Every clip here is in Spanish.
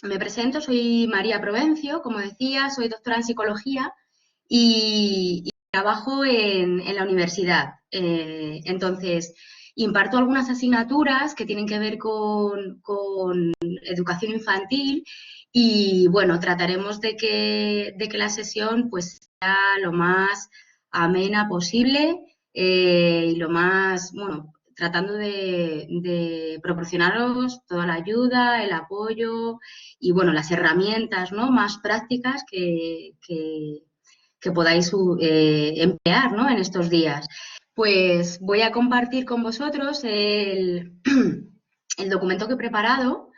me presento, soy María Provencio, como decía, soy doctora en psicología y trabajo en la universidad. Entonces, imparto algunas asignaturas que tienen que ver con educación infantil y, bueno, trataremos de que la sesión pues sea lo más amena posible y lo más, bueno, tratando de proporcionaros toda la ayuda, el apoyo y, bueno, las herramientas, ¿no?, más prácticas que podáis emplear, ¿no?, en estos días. Pues voy a compartir con vosotros el documento que he preparado,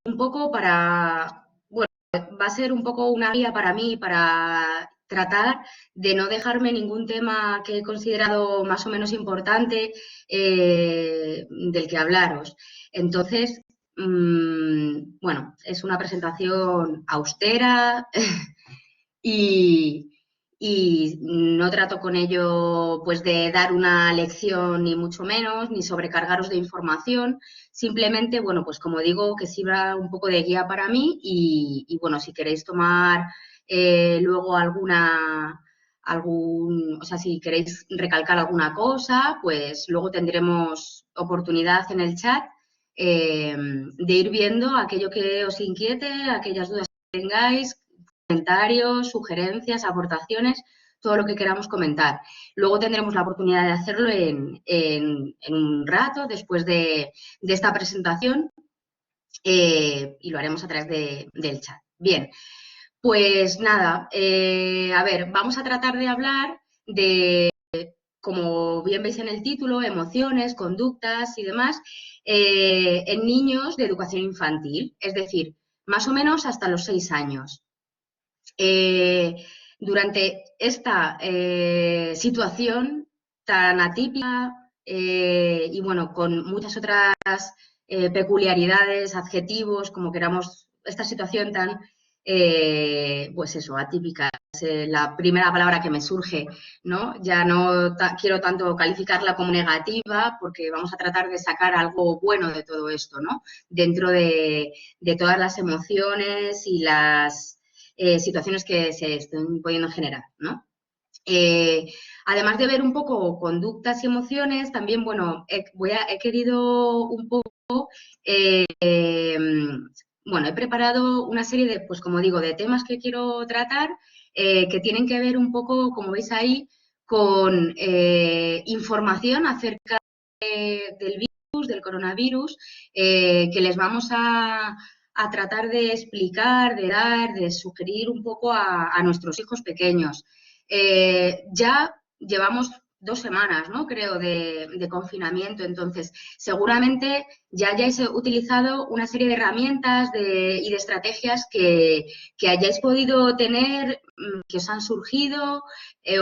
un poco para, bueno, va a ser un poco una guía para mí, para tratar de no dejarme ningún tema que he considerado más o menos importante del que hablaros. Entonces, bueno, es una presentación austera y, y no trato con ello pues de dar una lección ni mucho menos, ni sobrecargaros de información, simplemente, bueno, pues como digo, que sirva un poco de guía para mí y bueno, si queréis tomar luego o sea, si queréis recalcar alguna cosa, pues luego tendremos oportunidad en el chat de ir viendo aquello que os inquiete, aquellas dudas que tengáis, comentarios, sugerencias, aportaciones, todo lo que queramos comentar. Luego tendremos la oportunidad de hacerlo en un rato después de esta presentación y lo haremos a través del chat. Bien, pues nada, a ver, vamos a tratar de hablar de, como bien veis en el título, emociones, conductas y demás en niños de educación infantil, es decir, más o menos hasta los 6 años. Eh, durante esta situación tan atípica y bueno, con muchas otras peculiaridades, adjetivos, como queramos, esta situación tan, pues eso, atípica, es la primera palabra que me surge, ¿no? Ya no quiero tanto calificarla como negativa, porque vamos a tratar de sacar algo bueno de todo esto, ¿no? Dentro de todas las emociones y las situaciones que se estén pudiendo generar, ¿no? Además de ver un poco conductas y emociones, también, bueno, he querido un poco, bueno, he preparado una serie de, pues como digo, de temas que quiero tratar que tienen que ver un poco, como veis ahí, con información acerca del virus, del coronavirus, que les vamos a tratar de explicar, de dar, de sugerir un poco a nuestros hijos pequeños. Ya llevamos 2 semanas, ¿no?, creo, de confinamiento, entonces seguramente ya hayáis utilizado una serie de herramientas y de estrategias que hayáis podido tener, que os han surgido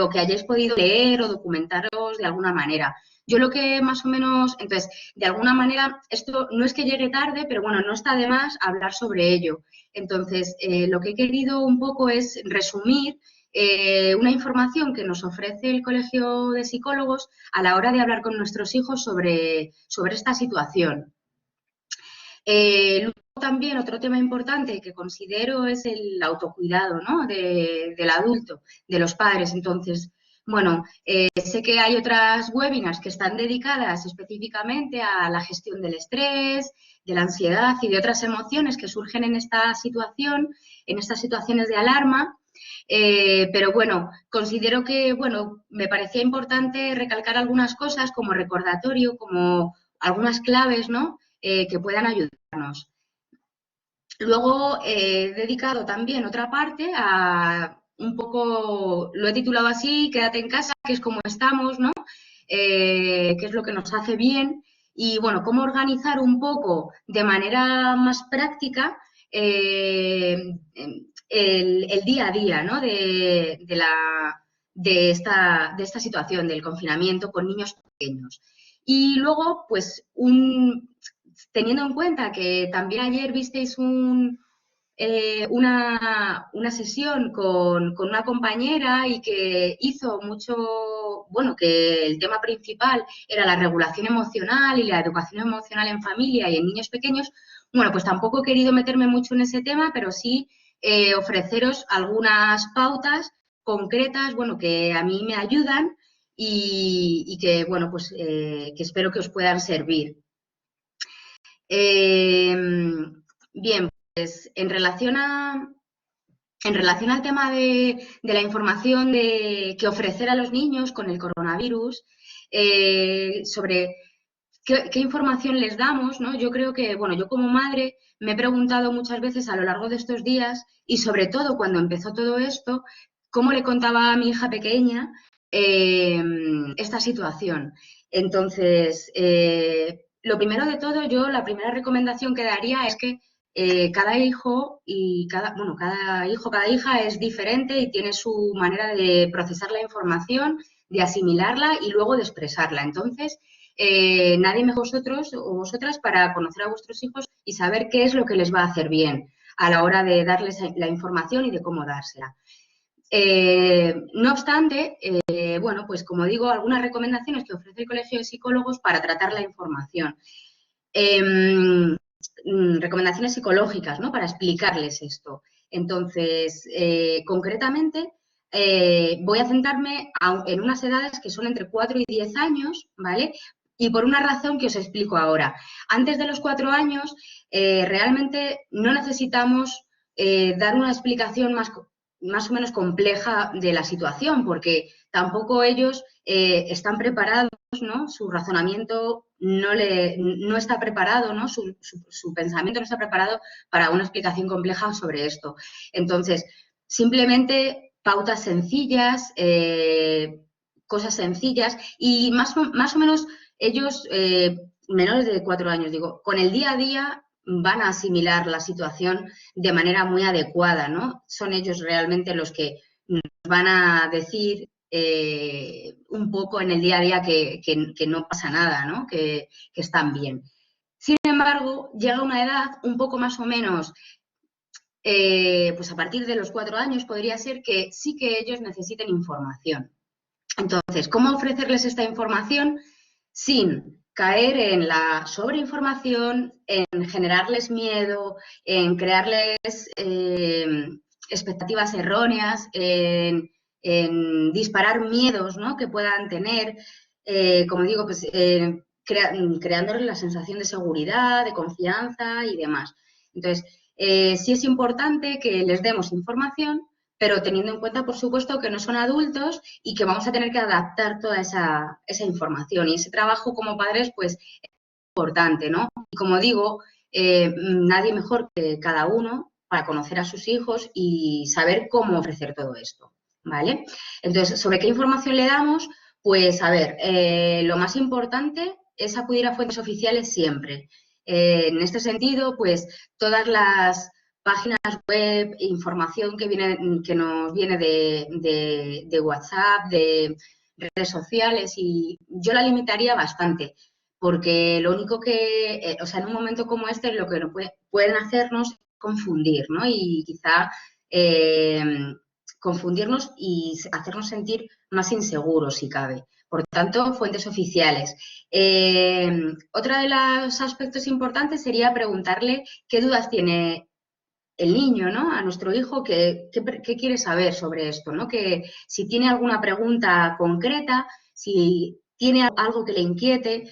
o que hayáis podido leer o documentaros de alguna manera. Yo lo que más o menos, entonces, de alguna manera, esto no es que llegue tarde, pero bueno, no está de más hablar sobre ello. Entonces, lo que he querido un poco es resumir una información que nos ofrece el Colegio de Psicólogos a la hora de hablar con nuestros hijos sobre esta situación. Luego también otro tema importante que considero es el autocuidado, ¿no?, del adulto, de los padres. Entonces, bueno, sé que hay otras webinars que están dedicadas específicamente a la gestión del estrés, de la ansiedad y de otras emociones que surgen en esta situación, en estas situaciones de alarma. Pero bueno, considero que, bueno, me parecía importante recalcar algunas cosas como recordatorio, como algunas claves, ¿no?, que puedan ayudarnos. Luego he dedicado también otra parte a un poco, lo he titulado así, quédate en casa, que es como estamos, ¿no? Qué es lo que nos hace bien y, bueno, cómo organizar un poco de manera más práctica el día a día, ¿no?, de esta situación del confinamiento con niños pequeños. Y luego, pues, teniendo en cuenta que también ayer visteis una sesión con una compañera y que hizo mucho, bueno, que el tema principal era la regulación emocional y la educación emocional en familia y en niños pequeños, Bueno, pues tampoco he querido meterme mucho en ese tema, pero sí ofreceros algunas pautas concretas, bueno, que a mí me ayudan y que, bueno, pues que espero que os puedan servir. Bien, pues en relación al tema de la información que ofrecer a los niños con el coronavirus, sobre qué información les damos, ¿no? Yo creo que, bueno, yo como madre me he preguntado muchas veces a lo largo de estos días y sobre todo cuando empezó todo esto, cómo le contaba a mi hija pequeña esta situación. Entonces, lo primero de todo, yo la primera recomendación que daría es que cada hijo y cada hijo, cada hija es diferente y tiene su manera de procesar la información, de asimilarla y luego de expresarla. Entonces, nadie mejor vosotros o vosotras para conocer a vuestros hijos y saber qué es lo que les va a hacer bien a la hora de darles la información y de cómo dársela. No obstante, bueno, pues como digo, algunas recomendaciones que ofrece el Colegio de Psicólogos para tratar la información. Recomendaciones psicológicas, ¿no? Para explicarles esto. Entonces, concretamente, voy a centrarme en unas edades que son entre 4 y 10 años, ¿vale? Y por una razón que os explico ahora. Antes de los 4 años, realmente no necesitamos dar una explicación más o menos compleja de la situación, porque tampoco ellos están preparados, ¿no? Su razonamiento no está preparado, ¿no? Su pensamiento no está preparado para una explicación compleja sobre esto. Entonces, simplemente pautas sencillas, cosas sencillas y más o menos ellos, menores de 4 años, digo, con el día a día van a asimilar la situación de manera muy adecuada, ¿no? Son ellos realmente los que nos van a decir un poco en el día a día que no pasa nada, ¿no? Que están bien. Sin embargo, llega una edad un poco más o menos, pues a partir de los 4 años podría ser que sí que ellos necesiten información. Entonces, ¿cómo ofrecerles esta información sin caer en la sobreinformación, en generarles miedo, en crearles expectativas erróneas, en disparar miedos, ¿no? Que puedan tener, como digo, pues creándoles la sensación de seguridad, de confianza y demás. Entonces, sí es importante que les demos información, pero teniendo en cuenta, por supuesto, que no son adultos y que vamos a tener que adaptar toda esa información. Y ese trabajo como padres, pues, es importante, ¿no? Y como digo, nadie mejor que cada uno para conocer a sus hijos y saber cómo ofrecer todo esto, ¿vale? Entonces, ¿sobre qué información le damos? Pues, a ver, lo más importante es acudir a fuentes oficiales siempre. En este sentido, pues, todas las páginas web, información que nos viene de WhatsApp, de redes sociales, y yo la limitaría bastante, porque lo único que, o sea, en un momento como este, lo que pueden hacernos es confundir, ¿no? Y quizá confundirnos y hacernos sentir más inseguros, si cabe. Por tanto, fuentes oficiales. Otro de los aspectos importantes sería preguntarle qué dudas tiene el niño, ¿no? A nuestro hijo, qué quiere saber sobre esto, ¿no? Que si tiene alguna pregunta concreta, si tiene algo que le inquiete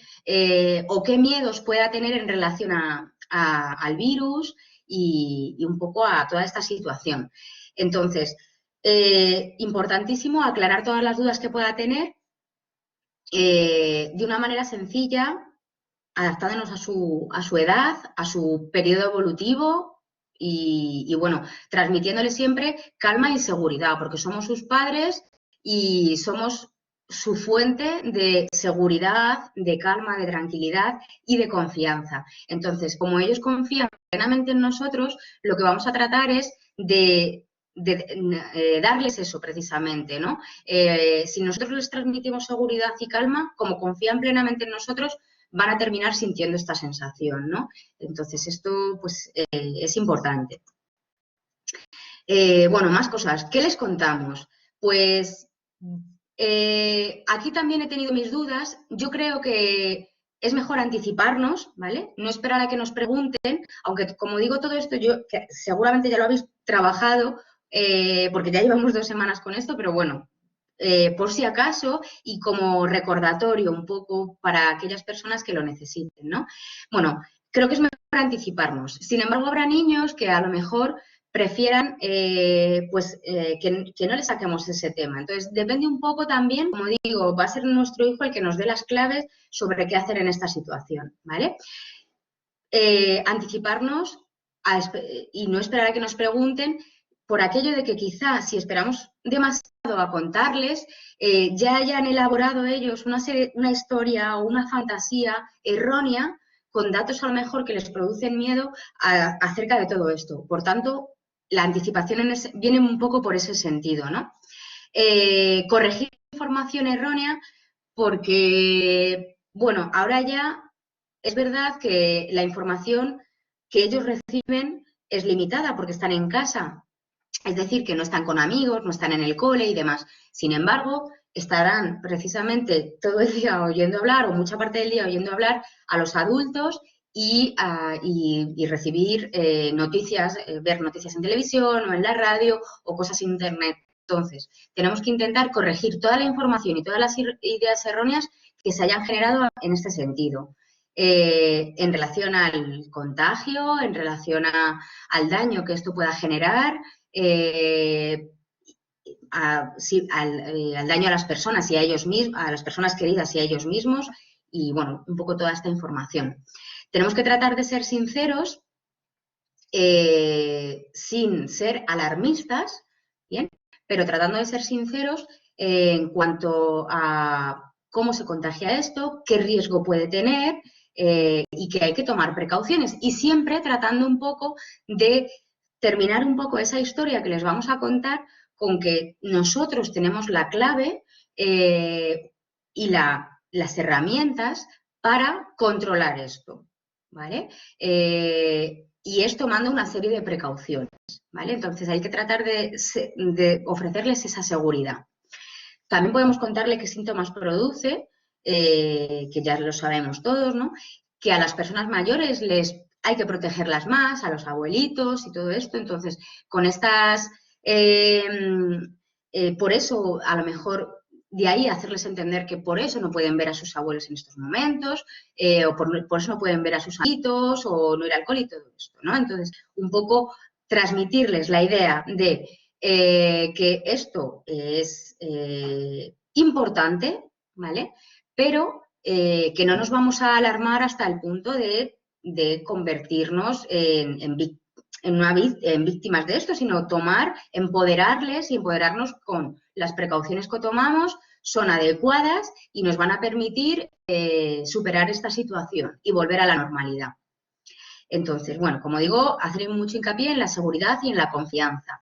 o qué miedos pueda tener en relación al virus y un poco a toda esta situación. Entonces, importantísimo aclarar todas las dudas que pueda tener de una manera sencilla, adaptándonos a su edad, a su periodo evolutivo y bueno, transmitiéndole siempre calma y seguridad, porque somos sus padres y somos su fuente de seguridad, de calma, de tranquilidad y de confianza. Entonces, como ellos confían plenamente en nosotros, lo que vamos a tratar es de darles eso precisamente, ¿no? Si nosotros les transmitimos seguridad y calma, como confían plenamente en nosotros, van a terminar sintiendo esta sensación, ¿no? Entonces, esto pues es importante. Bueno, más cosas. ¿Qué les contamos? Pues aquí también he tenido mis dudas. Yo creo que es mejor anticiparnos, ¿vale? No esperar a que nos pregunten, aunque como digo todo esto, yo que seguramente ya lo habéis trabajado, porque ya llevamos 2 semanas con esto, pero bueno, por si acaso y como recordatorio un poco para aquellas personas que lo necesiten, ¿no? Bueno, creo que es mejor anticiparnos. Sin embargo, habrá niños que a lo mejor prefieran que no le saquemos ese tema. Entonces, depende un poco también, como digo, va a ser nuestro hijo el que nos dé las claves sobre qué hacer en esta situación, ¿vale? Anticiparnos y no esperar a que nos pregunten por aquello de que quizás si esperamos demasiado a contarles, ya hayan elaborado ellos una historia o una fantasía errónea con datos a lo mejor que les producen miedo acerca de todo esto. Por tanto, la anticipación viene un poco por ese sentido, ¿no? Corregir información errónea porque, bueno, ahora ya es verdad que la información que ellos reciben es limitada porque están en casa, es decir, que no están con amigos, no están en el cole y demás. Sin embargo, estarán precisamente todo el día oyendo hablar o mucha parte del día oyendo hablar a los adultos y recibir noticias, ver noticias en televisión o en la radio o cosas en internet. Entonces, tenemos que intentar corregir toda la información y todas las ideas erróneas que se hayan generado en este sentido. En relación al contagio, en relación al daño que esto pueda generar, al daño a las personas y a ellos mismos, a las personas queridas y a ellos mismos, y bueno, un poco toda esta información. Tenemos que tratar de ser sinceros sin ser alarmistas, ¿bien? Pero tratando de ser sinceros en cuanto a cómo se contagia esto, qué riesgo puede tener y que hay que tomar precauciones. Y siempre tratando un poco de terminar un poco esa historia que les vamos a contar con que nosotros tenemos la clave y las herramientas para controlar esto, ¿vale? Y es tomando una serie de precauciones, ¿vale? Entonces hay que tratar de ofrecerles esa seguridad. También podemos contarle qué síntomas produce, que ya lo sabemos todos, ¿no? Que a las personas mayores hay que protegerlas más, a los abuelitos y todo esto. Entonces, con estas... por eso, a lo mejor, de ahí hacerles entender que por eso no pueden ver a sus abuelos en estos momentos, o por eso no pueden ver a sus abuelitos, o no ir al cole y todo esto, ¿no? Entonces, un poco transmitirles la idea de que esto es importante, ¿vale? Pero que no nos vamos a alarmar hasta el punto de convertirnos en víctimas de esto, sino empoderarles y empoderarnos con las precauciones que tomamos son adecuadas y nos van a permitir superar esta situación y volver a la normalidad. Entonces, bueno, como digo, hacer mucho hincapié en la seguridad y en la confianza.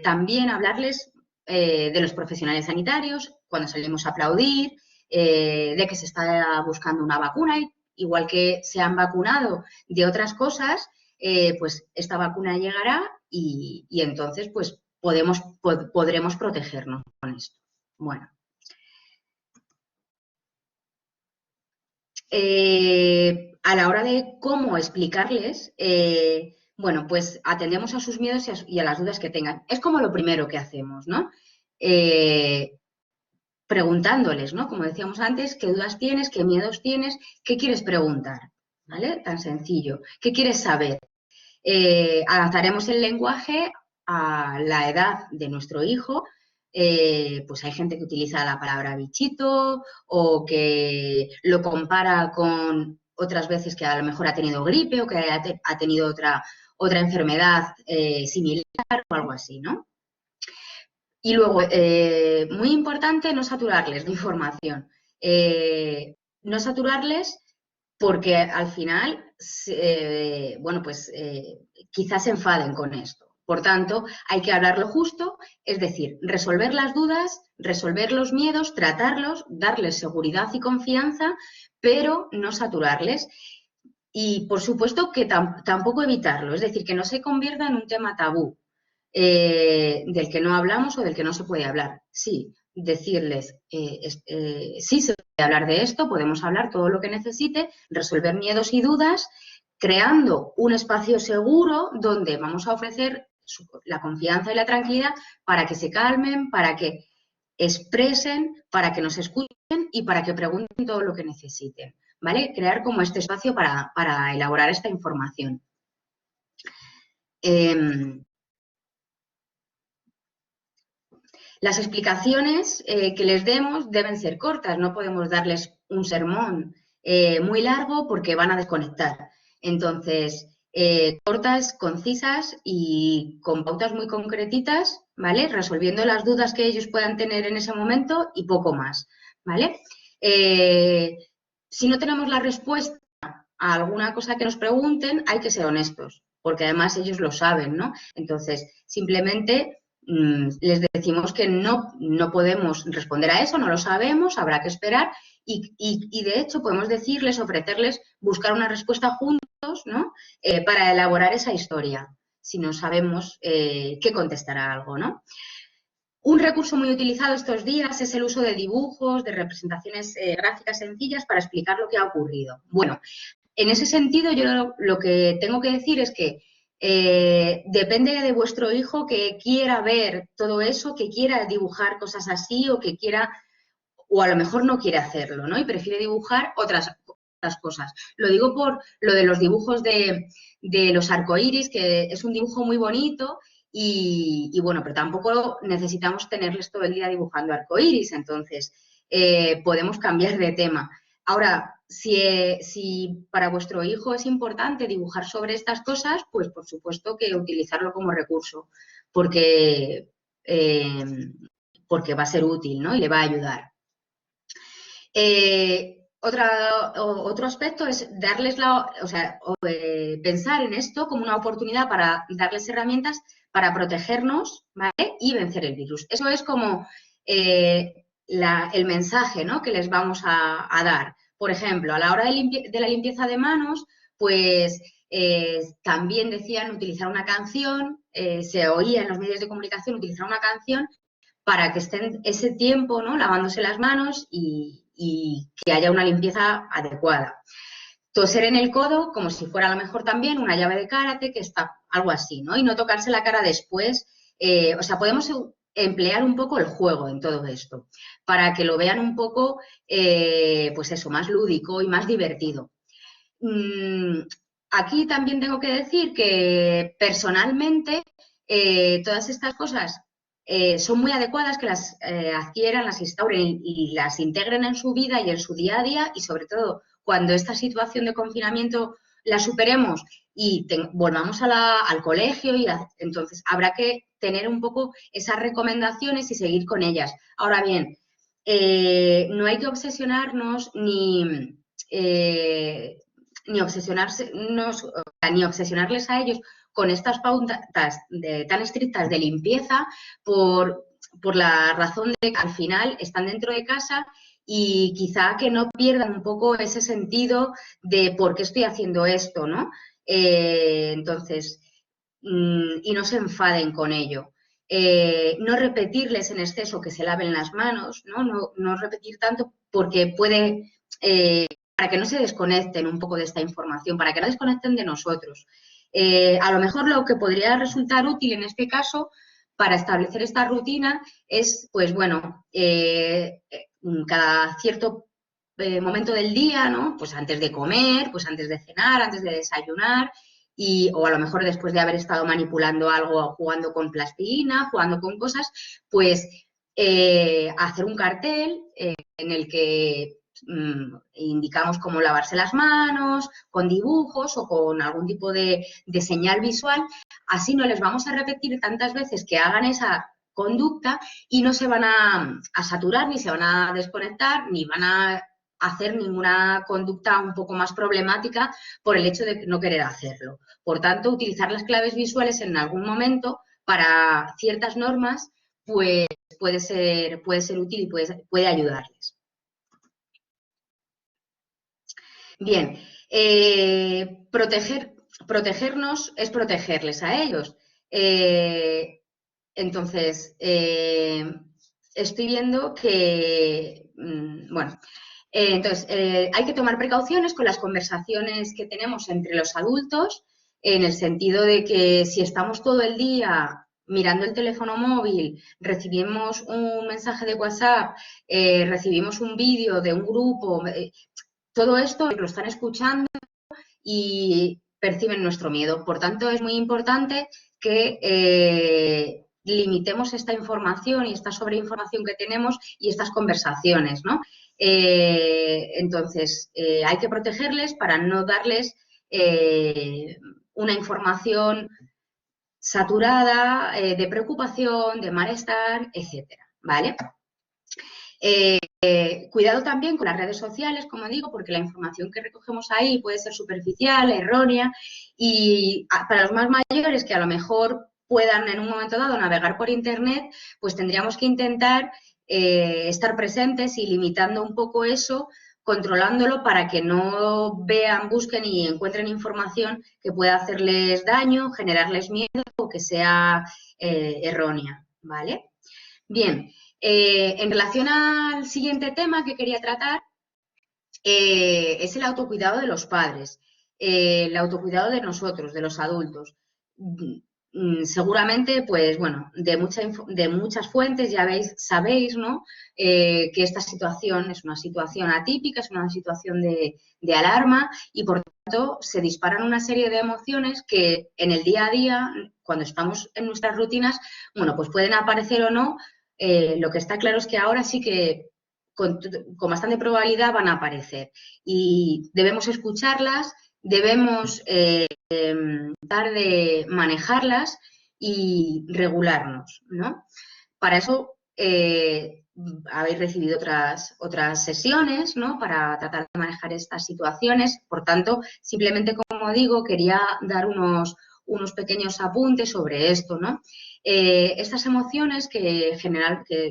También hablarles de los profesionales sanitarios, cuando salimos a aplaudir, de que se está buscando una vacuna, igual que se han vacunado de otras cosas, pues esta vacuna llegará y entonces pues podremos protegernos con esto. Bueno. A la hora de cómo explicarles, bueno, pues atendemos a sus miedos y a las dudas que tengan. Es como lo primero que hacemos, ¿no? Preguntándoles, ¿no? Como decíamos antes, ¿qué dudas tienes? ¿Qué miedos tienes? ¿Qué quieres preguntar? ¿Vale? Tan sencillo. ¿Qué quieres saber? Adaptaremos el lenguaje a la edad de nuestro hijo. Pues hay gente que utiliza la palabra bichito o que lo compara con otras veces que a lo mejor ha tenido gripe o que ha tenido otra enfermedad similar o algo así, ¿no? Y luego, muy importante, no saturarles de información. No saturarles porque al final, bueno, pues quizás se enfaden con esto. Por tanto, hay que hablar lo justo, es decir, resolver las dudas, resolver los miedos, tratarlos, darles seguridad y confianza, pero no saturarles. Y, por supuesto, que tampoco evitarlo, es decir, que no se convierta en un tema tabú. Del que no hablamos o del que no se puede hablar. Sí, decirles, sí se puede hablar de esto, podemos hablar todo lo que necesite, resolver miedos y dudas, creando un espacio seguro donde vamos a ofrecer la confianza y la tranquilidad para que se calmen, para que expresen, para que nos escuchen y para que pregunten todo lo que necesiten, ¿vale? Crear como este espacio para elaborar esta información. Las explicaciones que les demos deben ser cortas, no podemos darles un sermón muy largo porque van a desconectar. Entonces, cortas, concisas y con pautas muy concretitas, ¿vale? Resolviendo las dudas que ellos puedan tener en ese momento y poco más, ¿vale? Si no tenemos la respuesta a alguna cosa que nos pregunten, hay que ser honestos, porque además ellos lo saben, ¿no? Entonces, simplemente les decimos que no podemos responder a eso, no lo sabemos, habrá que esperar y de hecho podemos decirles, ofrecerles, buscar una respuesta juntos, ¿no? Para elaborar esa historia, si no sabemos qué contestará algo, ¿no? Un recurso muy utilizado estos días es el uso de dibujos, de representaciones gráficas sencillas para explicar lo que ha ocurrido. Bueno, en ese sentido, yo lo que tengo que decir es que depende de vuestro hijo que quiera ver todo eso, que quiera dibujar cosas así o que quiera, o a lo mejor no quiere hacerlo, ¿no? Y prefiere dibujar otras cosas. Lo digo por lo de los dibujos de los arcoíris, que es un dibujo muy bonito y bueno, pero tampoco necesitamos tenerles todo el día dibujando arcoíris, entonces podemos cambiar de tema. Ahora, si para vuestro hijo es importante dibujar sobre estas cosas, pues por supuesto que utilizarlo como recurso, porque va a ser útil, ¿no? Y le va a ayudar. Otro aspecto es darles pensar en esto como una oportunidad para darles herramientas para protegernos, ¿vale? Y vencer el virus. Eso es como el mensaje, ¿no? Que les vamos a dar. Por ejemplo, a la hora de la limpieza de manos, pues también decían utilizar una canción, se oía en los medios de comunicación utilizar una canción para que estén ese tiempo, ¿no? Lavándose las manos y que haya una limpieza adecuada. Toser en el codo, como si fuera a lo mejor también una llave de karate, que está algo así, ¿no? Y no tocarse la cara después. Podemos emplear un poco el juego en todo esto, para que lo vean un poco, pues eso, más lúdico y más divertido. Aquí también tengo que decir que personalmente todas estas cosas son muy adecuadas que las adquieran, las instauren y las integren en su vida y en su día a día y sobre todo cuando esta situación de confinamiento la superemos y volvamos al colegio entonces habrá que tener un poco esas recomendaciones y seguir con ellas. Ahora bien, no hay que obsesionarnos ni obsesionarles a ellos con estas pautas tan estrictas de limpieza por la razón de que al final están dentro de casa y quizá que no pierdan un poco ese sentido de por qué estoy haciendo esto, ¿no? Entonces, y no se enfaden con ello. No repetirles en exceso que se laven las manos, no repetir tanto porque puede, para que no se desconecten un poco de esta información, para que no desconecten de nosotros. A lo mejor lo que podría resultar útil en este caso para establecer esta rutina es, pues bueno, cada cierto momento del día, ¿no? Pues antes de comer, pues antes de cenar, antes de desayunar, o a lo mejor después de haber estado manipulando algo, jugando con plastilina, jugando con cosas, pues hacer un cartel en el que indicamos cómo lavarse las manos, con dibujos o con algún tipo de señal visual. Así no les vamos a repetir tantas veces que hagan esa conducta y no se van a saturar, ni se van a desconectar, ni van a hacer ninguna conducta un poco más problemática por el hecho de no querer hacerlo. Por tanto, utilizar las claves visuales en algún momento para ciertas normas, pues puede ser útil y puede ayudarles. Bien, protegernos es protegerles a ellos. Entonces, estoy viendo que, bueno, Entonces, hay que tomar precauciones con las conversaciones que tenemos entre los adultos, en el sentido de que si estamos todo el día mirando el teléfono móvil, recibimos un mensaje de WhatsApp, recibimos un vídeo de un grupo, todo esto lo están escuchando y perciben nuestro miedo. Por tanto, es muy importante que limitemos esta información y esta sobreinformación que tenemos y estas conversaciones, ¿no? Entonces, hay que protegerles para no darles una información saturada de preocupación, de malestar, etcétera, ¿vale? Cuidado también con las redes sociales, como digo, porque la información que recogemos ahí puede ser superficial, errónea, y para los más mayores que a lo mejor puedan en un momento dado navegar por Internet, pues tendríamos que intentar estar presentes y limitando un poco eso, controlándolo para que no vean, busquen y encuentren información que pueda hacerles daño, generarles miedo o que sea errónea, ¿vale? Bien, en relación al siguiente tema que quería tratar, es el autocuidado de los padres, el autocuidado de nosotros, de los adultos. Seguramente, pues bueno, de muchas fuentes ya sabéis, ¿no? Que esta situación es una situación atípica, es una situación de alarma y por tanto se disparan una serie de emociones que en el día a día, cuando estamos en nuestras rutinas, bueno, pues pueden aparecer o no. Lo que está claro es que ahora sí que con bastante probabilidad van a aparecer y debemos escucharlas, debemos tratar de manejarlas y regularnos, ¿no? Para eso habéis recibido otras sesiones, ¿no? Para tratar de manejar estas situaciones. Por tanto, simplemente, como digo, quería dar unos pequeños apuntes sobre esto, ¿no? Estas emociones que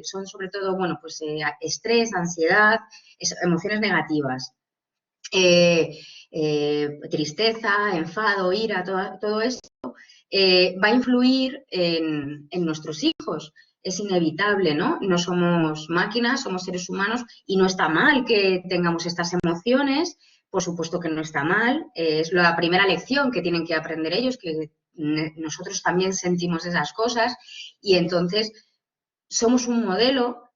son sobre todo, bueno, pues estrés, ansiedad, emociones negativas, tristeza, enfado, ira, todo esto va a influir en nuestros hijos. Es inevitable, ¿no? No somos máquinas, somos seres humanos y no está mal que tengamos estas emociones, por supuesto que no está mal, es la primera lección que tienen que aprender ellos, que nosotros también sentimos esas cosas y entonces somos un modelo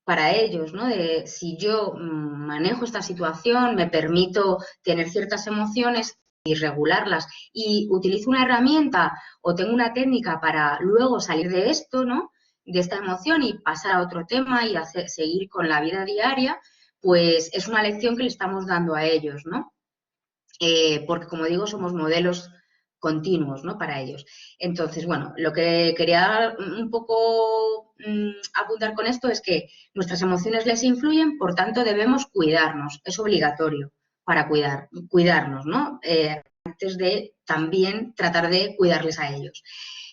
para ellos, ¿no? De si yo manejo esta situación, me permito tener ciertas emociones y regularlas y utilizo una herramienta o tengo una técnica para luego salir de esto, ¿no? De esta emoción y pasar a otro tema y seguir con la vida diaria, pues es una lección que le estamos dando a ellos, ¿no? Porque, como digo, somos modelos continuos, ¿no? Para ellos. Entonces, bueno, lo que quería un poco apuntar con esto es que nuestras emociones les influyen, por tanto debemos cuidarnos, es obligatorio para cuidarnos, ¿no? Antes de también tratar de cuidarles a ellos.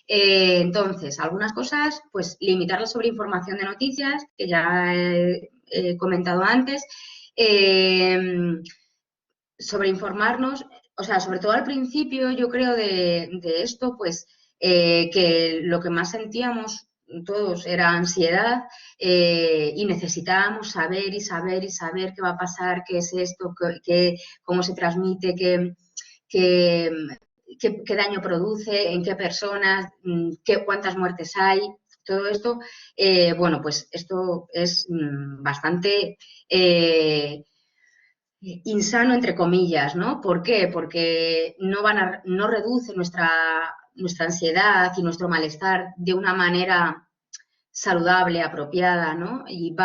Entonces, algunas cosas, pues limitar la sobreinformación de noticias, que ya he comentado antes, sobreinformarnos, o sea, sobre todo al principio, yo creo de esto, pues que lo que más sentíamos todos era ansiedad y necesitábamos saber y saber y saber qué va a pasar, qué es esto, cómo se transmite, qué daño produce, en qué personas, cuántas muertes hay. Todo esto, bueno, pues esto es bastante insano, entre comillas, ¿no? ¿Por qué? Porque no reduce nuestra ansiedad y nuestro malestar de una manera saludable, apropiada, ¿no? Y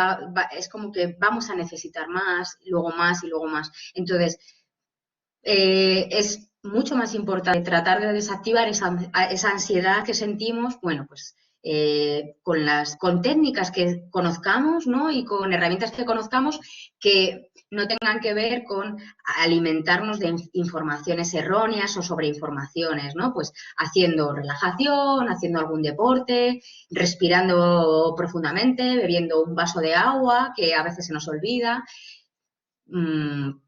es como que vamos a necesitar más, luego más y luego más. Entonces, es mucho más importante tratar de desactivar esa ansiedad que sentimos, bueno, pues con técnicas que conozcamos, ¿no? Y con herramientas que conozcamos que no tengan que ver con alimentarnos de informaciones erróneas o sobreinformaciones, ¿no? Pues haciendo relajación, haciendo algún deporte, respirando profundamente, bebiendo un vaso de agua, que a veces se nos olvida.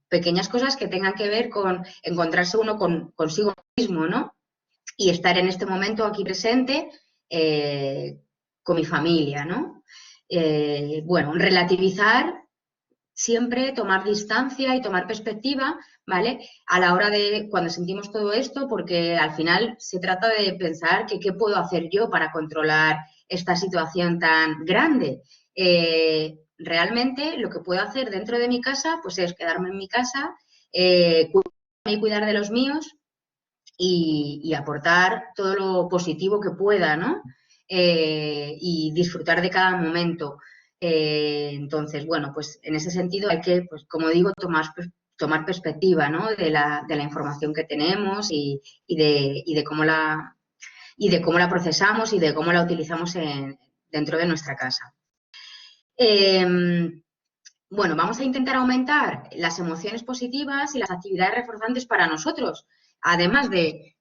Pequeñas cosas que tengan que ver con encontrarse uno consigo mismo, ¿no? Y estar en este momento aquí presente con mi familia, ¿no? Bueno, relativizar siempre tomar distancia y tomar perspectiva, ¿vale? A la hora de cuando sentimos todo esto, porque al final se trata de pensar que qué puedo hacer yo para controlar esta situación tan grande. Realmente lo que puedo hacer dentro de mi casa, pues es quedarme en mi casa, cuidarme y cuidar de los míos y aportar todo lo positivo que pueda, ¿no? Y disfrutar de cada momento. Entonces, bueno, pues en ese sentido hay que, pues como digo, tomar perspectiva, ¿no? De la información que tenemos y de cómo la procesamos y de cómo la utilizamos dentro de nuestra casa. Bueno, vamos a intentar aumentar las emociones positivas y las actividades reforzantes para nosotros, además de,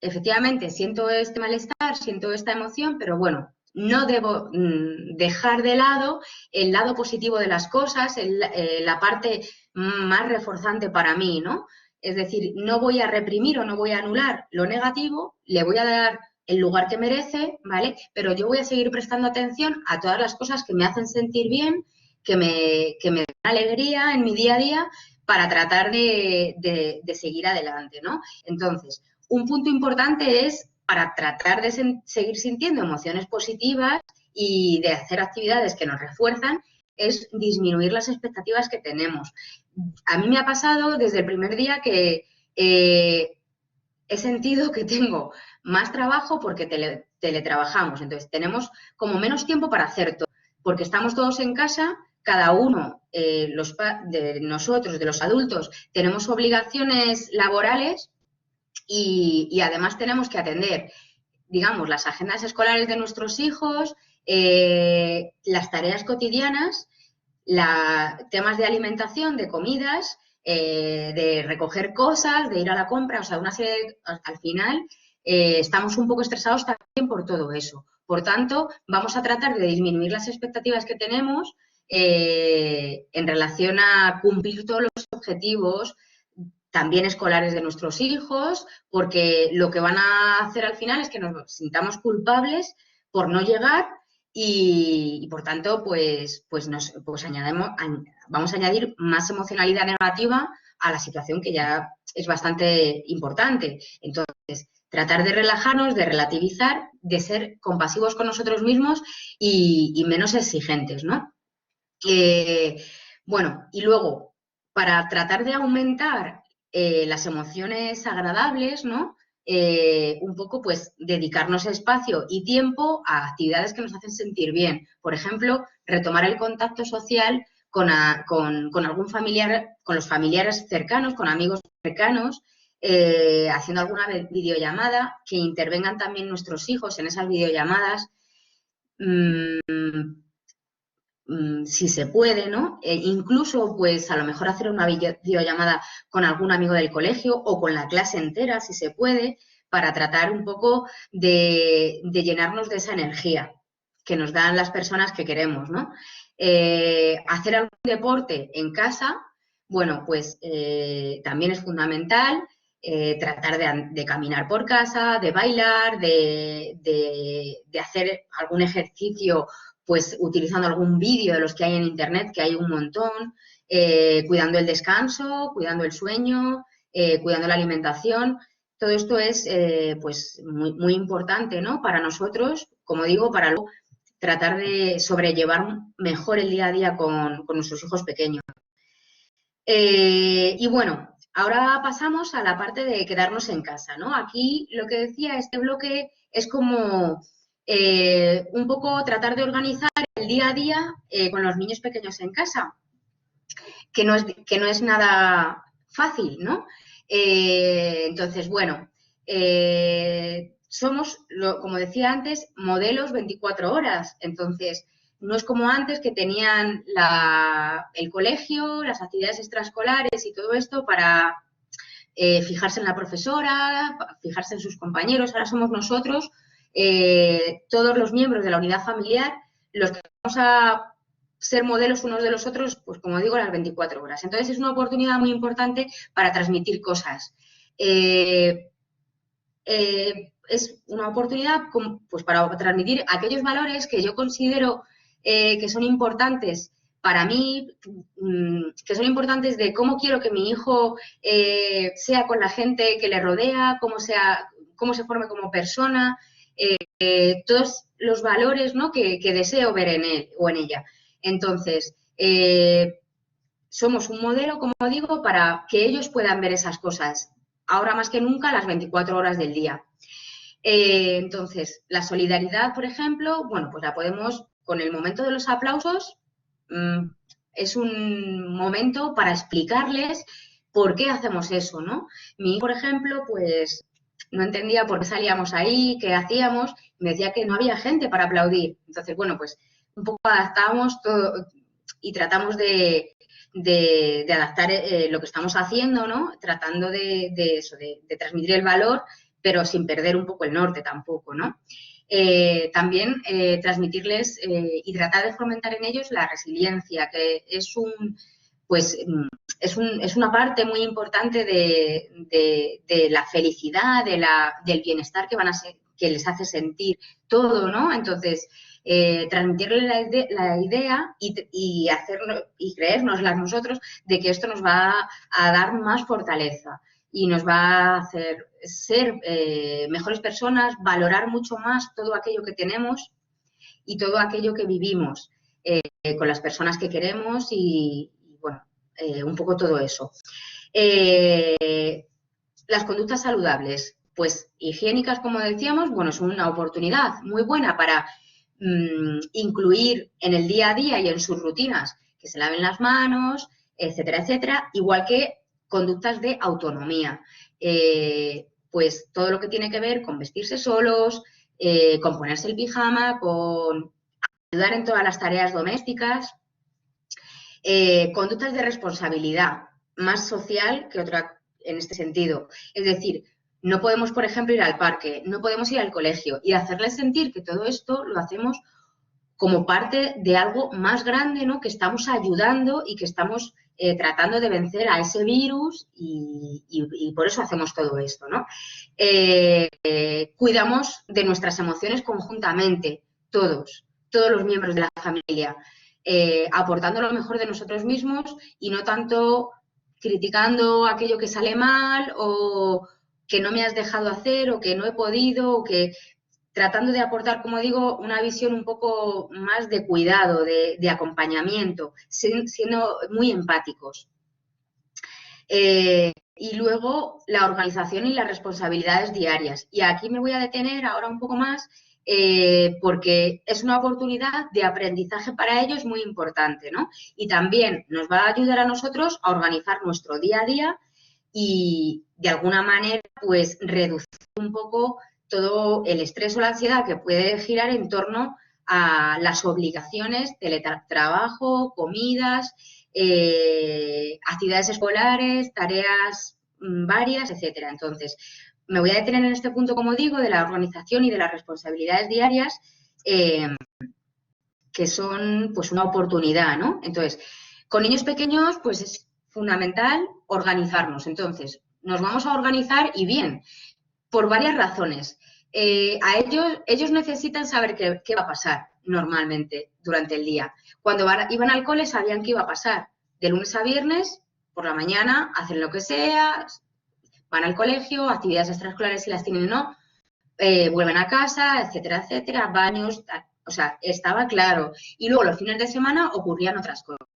efectivamente, siento este malestar, siento esta emoción, pero bueno, no debo dejar de lado el lado positivo de las cosas, la parte más reforzante para mí, ¿no? Es decir, no voy a reprimir o no voy a anular lo negativo, le voy a dar el lugar que merece, ¿vale? Pero yo voy a seguir prestando atención a todas las cosas que me hacen sentir bien, que me dan alegría en mi día a día para tratar de seguir adelante, ¿no? Entonces, un punto importante es para tratar de seguir sintiendo emociones positivas y de hacer actividades que nos refuerzan, es disminuir las expectativas que tenemos. A mí me ha pasado desde el primer día que he sentido que tengo más trabajo porque teletrabajamos, entonces tenemos como menos tiempo para hacer todo, porque estamos todos en casa, cada uno de nosotros, de los adultos, tenemos obligaciones laborales y además tenemos que atender, digamos, las agendas escolares de nuestros hijos, las tareas cotidianas, temas de alimentación, de comidas, de recoger cosas, de ir a la compra, o sea, una serie, al final estamos un poco estresados también por todo eso. Por tanto, vamos a tratar de disminuir las expectativas que tenemos en relación a cumplir todos los objetivos, también escolares de nuestros hijos, porque lo que van a hacer al final es que nos sintamos culpables por no llegar y por tanto, pues vamos a añadir más emocionalidad negativa a la situación que ya es bastante importante. Entonces, tratar de relajarnos, de relativizar, de ser compasivos con nosotros mismos y menos exigentes, ¿no? Bueno, y luego, para tratar de aumentar las emociones agradables, ¿no? Un poco, pues, dedicarnos espacio y tiempo a actividades que nos hacen sentir bien. Por ejemplo, retomar el contacto social con algún familiar, con los familiares cercanos, con amigos cercanos, haciendo alguna videollamada, que intervengan también nuestros hijos en esas videollamadas. Si se puede, ¿no? Incluso, pues, a lo mejor hacer una videollamada con algún amigo del colegio o con la clase entera, si se puede, para tratar un poco de llenarnos de esa energía que nos dan las personas que queremos, ¿no? Hacer algún deporte en casa, bueno, pues también es fundamental. Tratar de caminar por casa, de bailar, de hacer algún ejercicio, pues utilizando algún vídeo de los que hay en internet, que hay un montón, cuidando el descanso, cuidando el sueño, cuidando la alimentación. Todo esto es pues muy, muy importante, ¿no? Para nosotros, como digo, para luego tratar de sobrellevar mejor el día a día con nuestros hijos pequeños. Y bueno, ahora pasamos a la parte de quedarnos en casa, ¿no? Aquí lo que decía, este bloque es como un poco tratar de organizar el día a día con los niños pequeños en casa, que no es nada fácil, ¿no? Entonces, bueno, somos, como decía antes, modelos 24 horas. Entonces, no es como antes que tenían el colegio, las actividades extraescolares y todo esto para fijarse en la profesora, fijarse en sus compañeros. Ahora somos nosotros, todos los miembros de la unidad familiar, los que vamos a ser modelos unos de los otros, pues como digo, las 24 horas. Entonces es una oportunidad muy importante para transmitir cosas. Es una oportunidad pues para transmitir aquellos valores que yo considero que son importantes para mí, que son importantes de cómo quiero que mi hijo sea con la gente que le rodea, cómo se forme como persona, todos los valores, ¿no?, que deseo ver en él o en ella. Entonces, somos un modelo, como digo, para que ellos puedan ver esas cosas, ahora más que nunca, las 24 horas del día. Entonces, la solidaridad, por ejemplo, bueno, pues la podemos, con el momento de los aplausos, es un momento para explicarles por qué hacemos eso, ¿no? Mi hijo, por ejemplo, pues no entendía por qué salíamos ahí, qué hacíamos, me decía que no había gente para aplaudir. Entonces, bueno, pues un poco adaptamos todo y tratamos de adaptar lo que estamos haciendo, ¿no? Tratando de transmitir el valor, pero sin perder un poco el norte tampoco, ¿no? También transmitirles y tratar de fomentar en ellos la resiliencia, que es una parte muy importante de la felicidad, del bienestar que les hace sentir todo, ¿no? Entonces, transmitirle la idea y creérnosla nosotros de que esto nos va a dar más fortaleza y nos va a hacer ser mejores personas, valorar mucho más todo aquello que tenemos y todo aquello que vivimos con las personas que queremos y bueno, un poco todo eso. Las conductas saludables, pues higiénicas, como decíamos, bueno, es una oportunidad muy buena para incluir en el día a día y en sus rutinas que se laven las manos, etcétera, etcétera, igual que conductas de autonomía, pues todo lo que tiene que ver con vestirse solos, con ponerse el pijama, con ayudar en todas las tareas domésticas, conductas de responsabilidad, más social que otra en este sentido. Es decir, no podemos, por ejemplo, ir al parque, no podemos ir al colegio y hacerles sentir que todo esto lo hacemos como parte de algo más grande, ¿no?, que estamos ayudando y que estamos tratando de vencer a ese virus y por eso hacemos todo esto, ¿no? Cuidamos de nuestras emociones conjuntamente, todos los miembros de la familia, aportando lo mejor de nosotros mismos y no tanto criticando aquello que sale mal o que no me has dejado hacer o que no he podido o que tratando de aportar, como digo, una visión un poco más de cuidado, de acompañamiento, siendo muy empáticos. Y luego la organización y las responsabilidades diarias. Y aquí me voy a detener ahora un poco más porque es una oportunidad de aprendizaje para ellos muy importante, ¿no? Y también nos va a ayudar a nosotros a organizar nuestro día a día y de alguna manera pues reducir un poco todo el estrés o la ansiedad que puede girar en torno a las obligaciones, teletrabajo, comidas, actividades escolares, tareas varias, etcétera. Entonces, me voy a detener en este punto, como digo, de la organización y de las responsabilidades diarias, que son pues una oportunidad, ¿no? Entonces, con niños pequeños, pues es fundamental organizarnos. Entonces, nos vamos a organizar y bien, por varias razones. Ellos necesitan saber qué va a pasar normalmente durante el día. Cuando iban al cole sabían qué iba a pasar. De lunes a viernes, por la mañana, hacen lo que sea, van al colegio, actividades extraescolares si las tienen o no, vuelven a casa, etcétera, etcétera, baños, o sea, estaba claro. Y luego los fines de semana ocurrían otras cosas.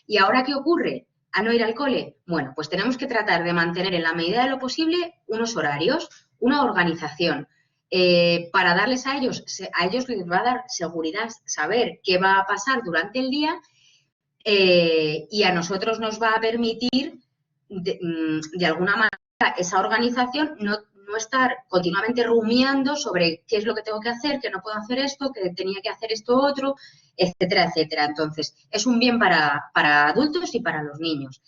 ¿Y ahora qué ocurre? ¿A no ir al cole? Bueno, pues tenemos que tratar de mantener en la medida de lo posible unos horarios, una organización, para darles a ellos les va a dar seguridad saber qué va a pasar durante el día y a nosotros nos va a permitir de alguna manera esa organización no estar continuamente rumiando sobre qué es lo que tengo que hacer, que no puedo hacer esto, que tenía que hacer esto otro, etcétera, etcétera. Entonces, es un bien para adultos y para los niños.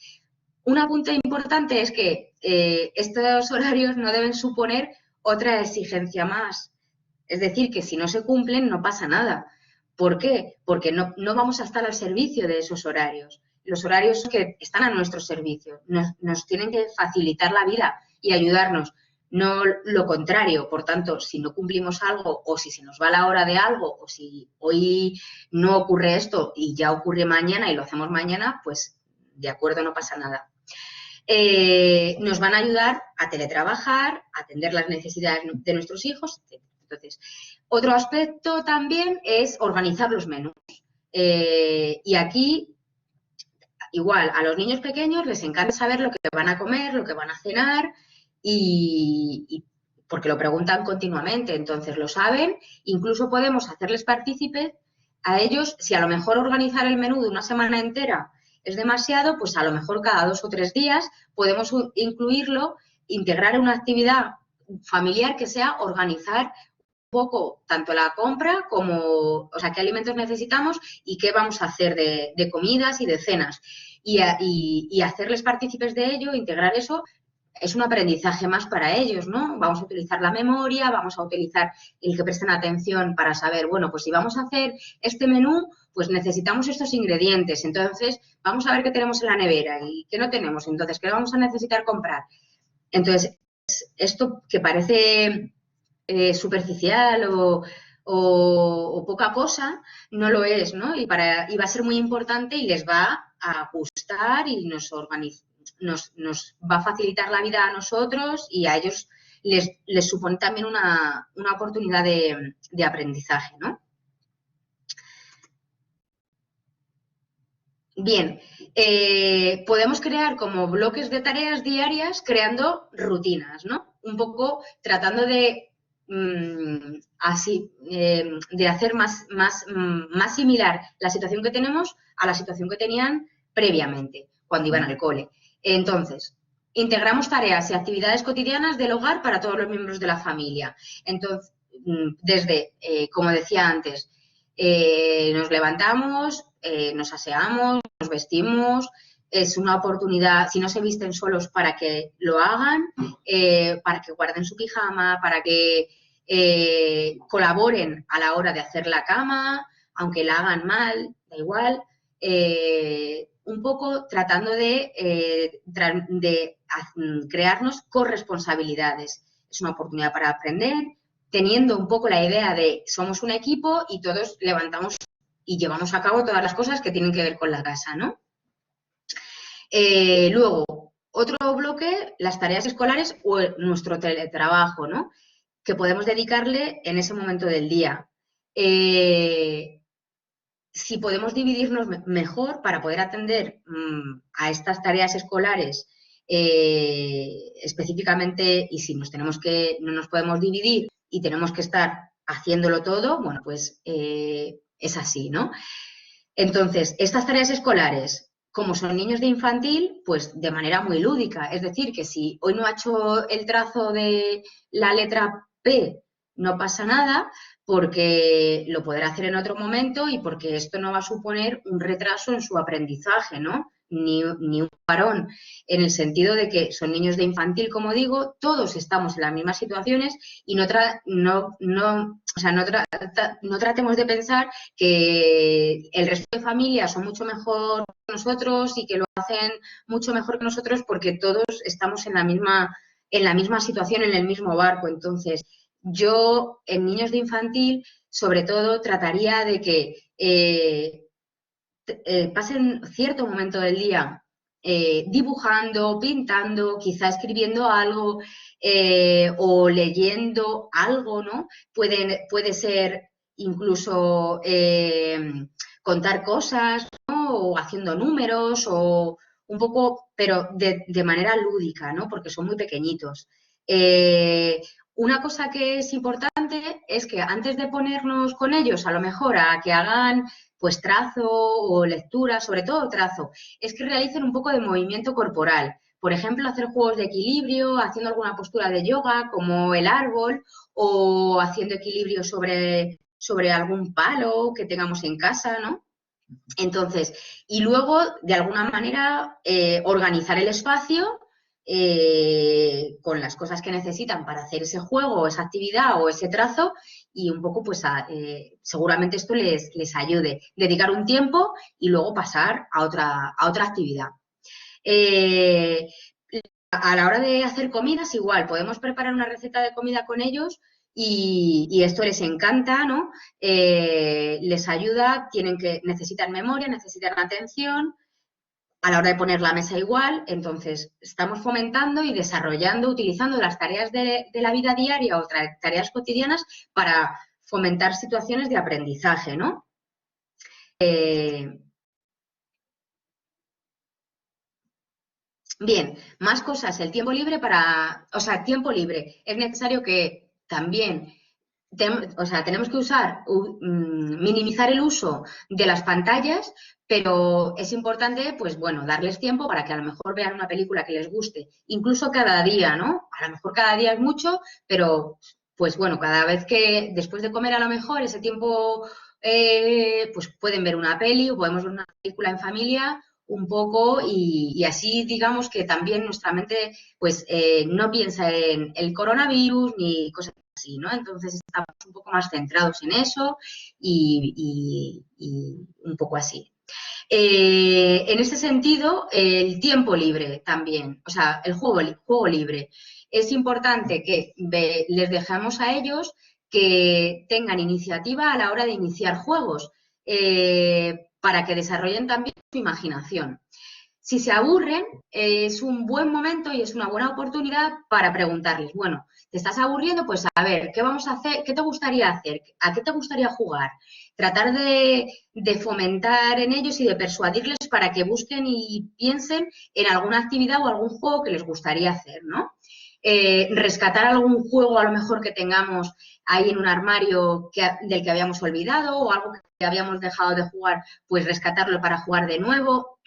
Un apunte importante es que estos horarios no deben suponer otra exigencia más. Es decir, que si no se cumplen no pasa nada. ¿Por qué? Porque no vamos a estar al servicio de esos horarios. Los horarios que están a nuestro servicio nos tienen que facilitar la vida y ayudarnos. no lo contrario. Por tanto, si no cumplimos algo o si se nos va la hora de algo o si hoy no ocurre esto y ya ocurre mañana y lo hacemos mañana, pues de acuerdo, no pasa nada. Nos van a ayudar a teletrabajar, a atender las necesidades de nuestros hijos, etc. Entonces, otro aspecto también es organizar los menús. Y aquí, igual, a los niños pequeños les encanta saber lo que van a comer, lo que van a cenar y porque lo preguntan continuamente, entonces lo saben. Incluso podemos hacerles partícipes a ellos, si a lo mejor organizar el menú de una semana entera es demasiado, pues a lo mejor cada 2 o 3 días podemos incluirlo, integrar una actividad familiar que sea organizar un poco tanto la compra como, o sea, qué alimentos necesitamos y qué vamos a hacer de comidas y de cenas. Y hacerles partícipes de ello, integrar eso, es un aprendizaje más para ellos, ¿no? Vamos a utilizar la memoria, vamos a utilizar el que presten atención para saber, bueno, pues si vamos a hacer este menú, pues necesitamos estos ingredientes. Entonces, vamos a ver qué tenemos en la nevera y qué no tenemos. Entonces, ¿qué vamos a necesitar comprar? Entonces, esto que parece superficial o poca cosa, no lo es, ¿no? Y va a ser muy importante y les va a gustar y nos va a facilitar la vida a nosotros y a ellos les supone también una oportunidad de aprendizaje, ¿no? Bien, podemos crear como bloques de tareas diarias creando rutinas, ¿no? Un poco tratando de de hacer más similar la situación que tenemos a la situación que tenían previamente, cuando iban al cole. Entonces, integramos tareas y actividades cotidianas del hogar para todos los miembros de la familia. Entonces, desde, como decía antes, nos levantamos, nos aseamos, nos vestimos, es una oportunidad, si no se visten solos, para que lo hagan, para que guarden su pijama, para que colaboren a la hora de hacer la cama, aunque la hagan mal, da igual, un poco tratando de crearnos corresponsabilidades. Es una oportunidad para aprender, teniendo un poco la idea de somos un equipo y todos levantamos y llevamos a cabo todas las cosas que tienen que ver con la casa, ¿no? Luego, otro bloque, las tareas escolares o nuestro teletrabajo, ¿no? Que podemos dedicarle en ese momento del día. Si podemos dividirnos mejor para poder atender a estas tareas escolares específicamente, y si no nos podemos dividir y tenemos que estar haciéndolo todo, bueno, pues es así, ¿no? Entonces, estas tareas escolares, como son niños de infantil, pues de manera muy lúdica. Es decir, que si hoy no ha hecho el trazo de la letra P, no pasa nada, porque lo podrá hacer en otro momento y porque esto no va a suponer un retraso en su aprendizaje, ¿no? Ni un parón, en el sentido de que son niños de infantil, como digo, todos estamos en las mismas situaciones y no tratemos de pensar que el resto de familias son mucho mejor que nosotros y que lo hacen mucho mejor que nosotros porque todos estamos en la misma situación, en el mismo barco. Entonces, yo en niños de infantil, sobre todo, trataría de que pasen cierto momento del día dibujando, pintando, quizá escribiendo algo o leyendo algo, ¿no? Puede ser incluso contar cosas, ¿no? O haciendo números o un poco, pero de manera lúdica, ¿no? Porque son muy pequeñitos. Una cosa que es importante es que antes de ponernos con ellos, a lo mejor a que hagan pues trazo o lectura, sobre todo trazo, es que realicen un poco de movimiento corporal. Por ejemplo, hacer juegos de equilibrio, haciendo alguna postura de yoga, como el árbol, o haciendo equilibrio sobre algún palo que tengamos en casa, ¿no? Entonces, y luego, de alguna manera, organizar el espacio con las cosas que necesitan para hacer ese juego, o esa actividad o ese trazo y un poco, pues, seguramente esto les ayude. Dedicar un tiempo y luego pasar a otra actividad. a la hora de hacer comidas, igual, podemos preparar una receta de comida con ellos y esto les encanta, ¿no? Les ayuda, necesitan memoria, necesitan atención, a la hora de poner la mesa igual, entonces estamos fomentando y desarrollando, utilizando las tareas de la vida diaria o tareas cotidianas para fomentar situaciones de aprendizaje, ¿no? Bien, más cosas. El tiempo libre tiempo libre. Es necesario que también, tenemos que minimizar el uso de las pantallas, pero es importante, pues bueno, darles tiempo para que a lo mejor vean una película que les guste, incluso cada día, ¿no? A lo mejor cada día es mucho, pero pues bueno, cada vez que después de comer a lo mejor ese tiempo, pues pueden ver una peli o podemos ver una película en familia un poco y así digamos que también nuestra mente pues no piensa en el coronavirus ni cosas así, ¿no? Entonces estamos un poco más centrados en eso y un poco así. En ese sentido, el tiempo libre también, o sea, el juego libre. Es importante que les dejemos a ellos que tengan iniciativa a la hora de iniciar juegos, para que desarrollen también su imaginación. Si se aburren, es un buen momento y es una buena oportunidad para preguntarles, bueno, ¿te estás aburriendo? Pues a ver, ¿qué vamos a hacer? ¿Qué te gustaría hacer? ¿A qué te gustaría jugar? Tratar de fomentar en ellos y de persuadirles para que busquen y piensen en alguna actividad o algún juego que les gustaría hacer, ¿no? Rescatar algún juego a lo mejor que tengamos ahí en un armario del que habíamos olvidado o algo que habíamos dejado de jugar, pues rescatarlo para jugar de nuevo.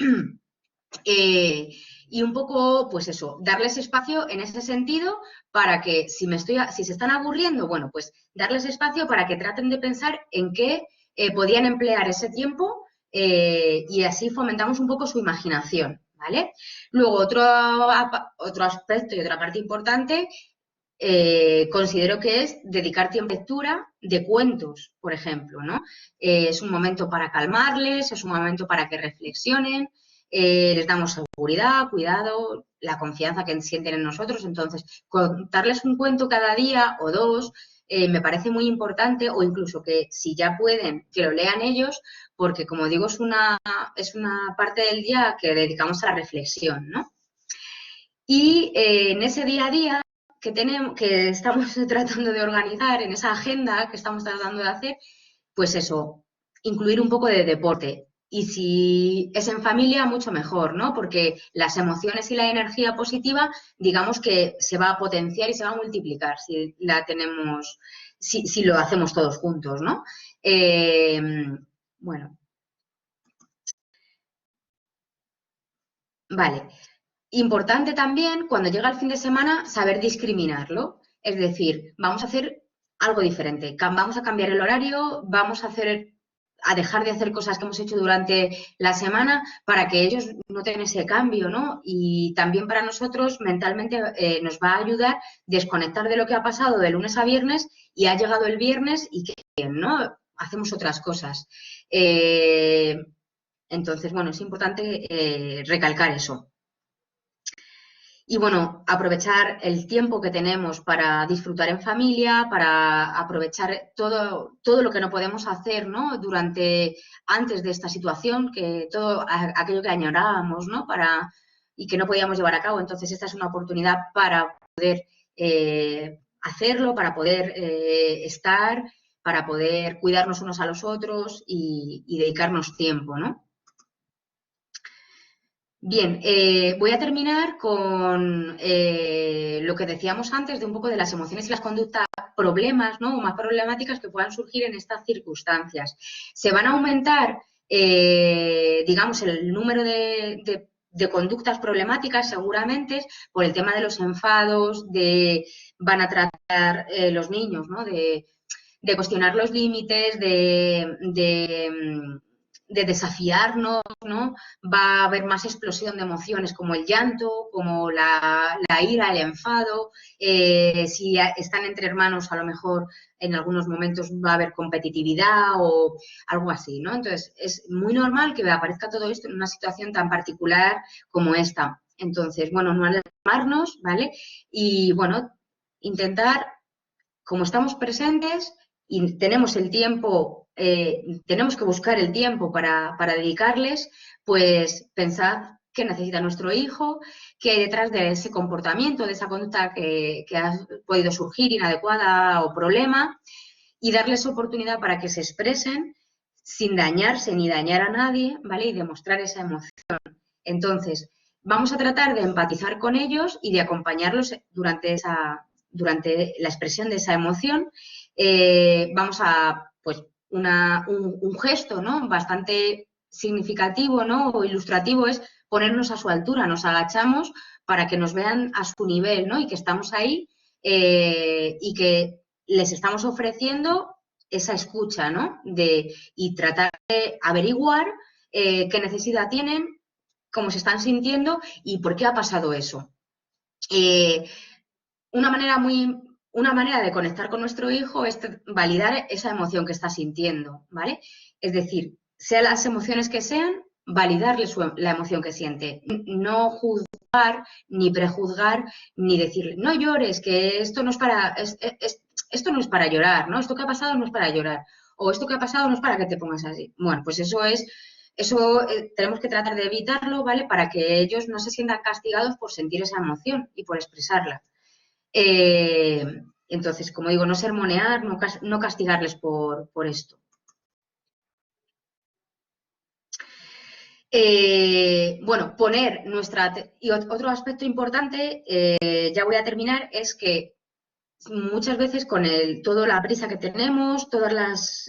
Y un poco, pues eso, darles espacio en ese sentido para que si se están aburriendo, bueno, pues darles espacio para que traten de pensar en qué podían emplear ese tiempo, y así fomentamos un poco su imaginación, ¿vale? Luego, otro aspecto y otra parte importante, considero que es dedicar tiempo a lectura de cuentos, por ejemplo, ¿no? Es un momento para calmarles, es un momento para que reflexionen, les damos seguridad, cuidado, la confianza que sienten en nosotros. Entonces, contarles un cuento cada día o dos me parece muy importante, o incluso que si ya pueden, que lo lean ellos, porque como digo, es una parte del día que dedicamos a la reflexión, ¿no? Y en ese día a día que estamos tratando de organizar, en esa agenda que estamos tratando de hacer, pues eso, incluir un poco de deporte. Y si es en familia, mucho mejor, ¿no? Porque las emociones y la energía positiva, digamos que se va a potenciar y se va a multiplicar si lo hacemos todos juntos, ¿no? Bueno, vale. Importante también, cuando llega el fin de semana, saber discriminarlo. Es decir, vamos a hacer algo diferente. Vamos a cambiar el horario, a dejar de hacer cosas que hemos hecho durante la semana para que ellos noten ese cambio, ¿no? Y también para nosotros mentalmente nos va a ayudar desconectar de lo que ha pasado de lunes a viernes y ha llegado el viernes y qué bien, ¿no? Hacemos otras cosas. Entonces, bueno, es importante recalcar eso. Y bueno, aprovechar el tiempo que tenemos para disfrutar en familia, para aprovechar todo lo que no podemos hacer, ¿no? Antes de esta situación, que todo aquello que añorábamos, ¿no? Y que no podíamos llevar a cabo. Entonces, esta es una oportunidad para poder hacerlo, para poder estar, para poder cuidarnos unos a los otros y dedicarnos tiempo, ¿no? Bien, voy a terminar con lo que decíamos antes de un poco de las emociones y las conductas, problemas, ¿no? O más problemáticas que puedan surgir en estas circunstancias. Se van a aumentar, digamos, el número de conductas problemáticas seguramente por el tema de los enfados, van a tratar los niños, ¿no? De cuestionar los límites, de desafiarnos, ¿no? Va a haber más explosión de emociones como el llanto, como la ira, el enfado. Si están entre hermanos, a lo mejor en algunos momentos va a haber competitividad o algo así, ¿no? Entonces, es muy normal que aparezca todo esto en una situación tan particular como esta. Entonces, bueno, no alarmarnos, ¿vale? Y, bueno, intentar, como estamos presentes y tenemos el tiempo, tenemos que buscar el tiempo para dedicarles, pues pensad qué necesita nuestro hijo, qué hay detrás de ese comportamiento, de esa conducta que ha podido surgir inadecuada o problema, y darles oportunidad para que se expresen sin dañarse ni dañar a nadie, ¿vale? Y demostrar esa emoción. Entonces, vamos a tratar de empatizar con ellos y de acompañarlos durante la expresión de esa emoción. Vamos a, pues, un gesto, ¿no? Bastante significativo, ¿no? O ilustrativo es ponernos a su altura, nos agachamos para que nos vean a su nivel, ¿no? Y que estamos ahí y que les estamos ofreciendo esa escucha, ¿no? Y tratar de averiguar qué necesidad tienen, cómo se están sintiendo y por qué ha pasado eso. Una manera de conectar con nuestro hijo es validar esa emoción que está sintiendo, ¿vale? Es decir, sean las emociones que sean, validarle la emoción que siente. No juzgar, ni prejuzgar, ni decirle, no llores, que esto no es para, esto no es para llorar, ¿no? Esto que ha pasado no es para llorar. O esto que ha pasado no es para que te pongas así. Bueno, pues eso tenemos que tratar de evitarlo, ¿vale? Para que ellos no se sientan castigados por sentir esa emoción y por expresarla. Entonces, como digo, no sermonear, no castigarles por esto. Bueno, y otro aspecto importante, ya voy a terminar, es que muchas veces con toda la prisa que tenemos, todas las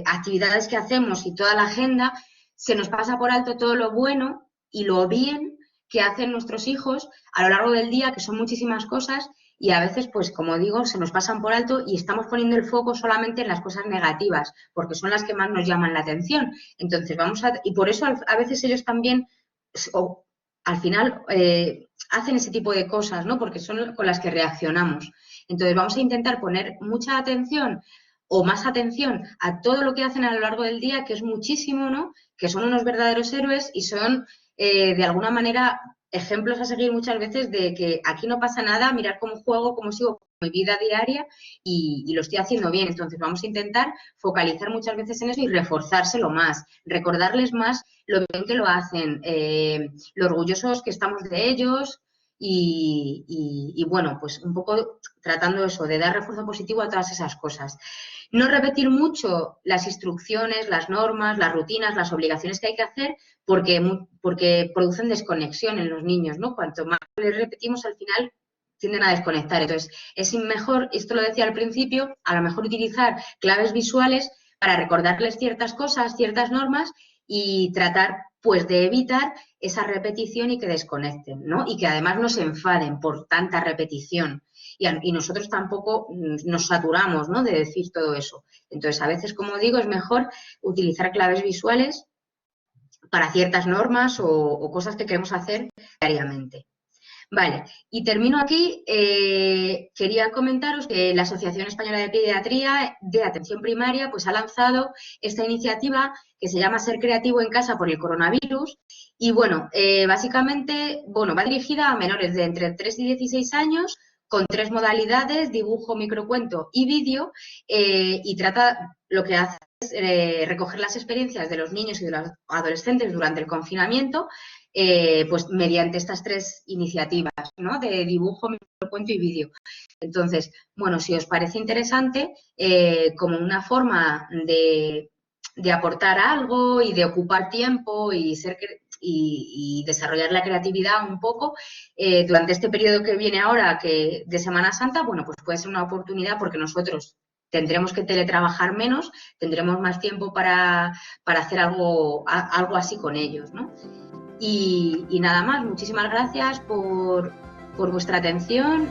actividades que hacemos y toda la agenda, se nos pasa por alto todo lo bueno y lo bien que hacen nuestros hijos a lo largo del día, que son muchísimas cosas, y a veces, pues como digo, se nos pasan por alto y estamos poniendo el foco solamente en las cosas negativas, porque son las que más nos llaman la atención. Entonces, y por eso a veces ellos también, al final, hacen ese tipo de cosas, ¿no? Porque son con las que reaccionamos. Entonces, vamos a intentar poner mucha atención o más atención a todo lo que hacen a lo largo del día, que es muchísimo, ¿no? Que son unos verdaderos héroes y son, de alguna manera, ejemplos a seguir muchas veces de que aquí no pasa nada, mirar cómo juego, cómo sigo con mi vida diaria y lo estoy haciendo bien. Entonces, vamos a intentar focalizar muchas veces en eso y reforzárselo más, recordarles más lo bien que lo hacen, lo orgullosos que estamos de ellos. Y bueno, pues un poco tratando eso, de dar refuerzo positivo a todas esas cosas. No repetir mucho las instrucciones, las normas, las rutinas, las obligaciones que hay que hacer, porque producen desconexión en los niños, ¿no? Cuanto más les repetimos, al final tienden a desconectar. Entonces, es mejor, esto lo decía al principio, a lo mejor utilizar claves visuales para recordarles ciertas cosas, ciertas normas y tratar, pues, de evitar esa repetición y que desconecten, ¿no? Y que además no se enfaden por tanta repetición. Y nosotros tampoco nos saturamos, ¿no?, de decir todo eso. Entonces, a veces, como digo, es mejor utilizar claves visuales para ciertas normas o cosas que queremos hacer diariamente. Vale, y termino aquí. Quería comentaros que la Asociación Española de Pediatría de Atención Primaria pues ha lanzado esta iniciativa que se llama Ser creativo en casa por el coronavirus y bueno, básicamente, bueno, va dirigida a menores de entre 3 y 16 años con 3 modalidades, dibujo, microcuento y vídeo, y lo que hace es recoger las experiencias de los niños y de los adolescentes durante el confinamiento, pues mediante estas 3 iniciativas, ¿no?, de dibujo, microcuento y vídeo. Entonces, bueno, si os parece interesante, como una forma de aportar algo y de ocupar tiempo y desarrollar la creatividad un poco, durante este periodo que viene ahora de Semana Santa, bueno, pues puede ser una oportunidad porque nosotros tendremos que teletrabajar menos, tendremos más tiempo para hacer algo así con ellos, ¿no? Y nada más, muchísimas gracias por vuestra atención.